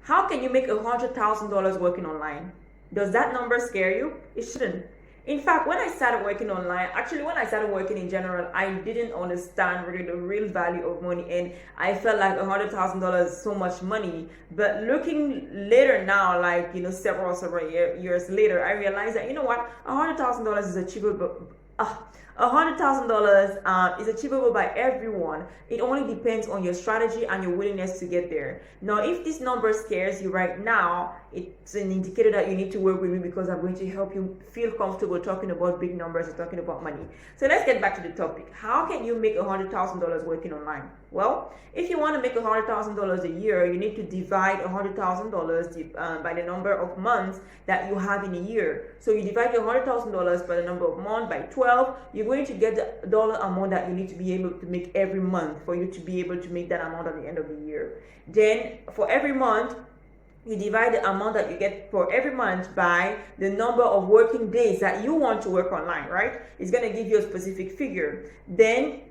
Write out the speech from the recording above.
How can you make $100,000 working online? Does that number scare you? It shouldn't. In fact, when I started working online, actually when I started working in general, I didn't understand really the real value of money, and I felt like $100,000 is so much money. But looking later now, like several years later, I realized that $100,000 is achievable. $100,000 is achievable by everyone. It only depends on your strategy and your willingness to get there. Now, if this number scares you right now, it's an indicator that you need to work with me, because I'm going to help you feel comfortable talking about big numbers and talking about money. So let's get back to the topic. How can you make $100,000 working online? Well, if you want to make $100,000 a year, you need to divide $100,000 by the number of months that you have in a year. So you divide your $100,000 by the number of months by 12. You're going to get the dollar amount that you need to be able to make every month for you to be able to make that amount at the end of the year. Then for every month, you divide the amount that you get for every month by the number of working days that you want to work online, right? It's going to give you a specific figure. Then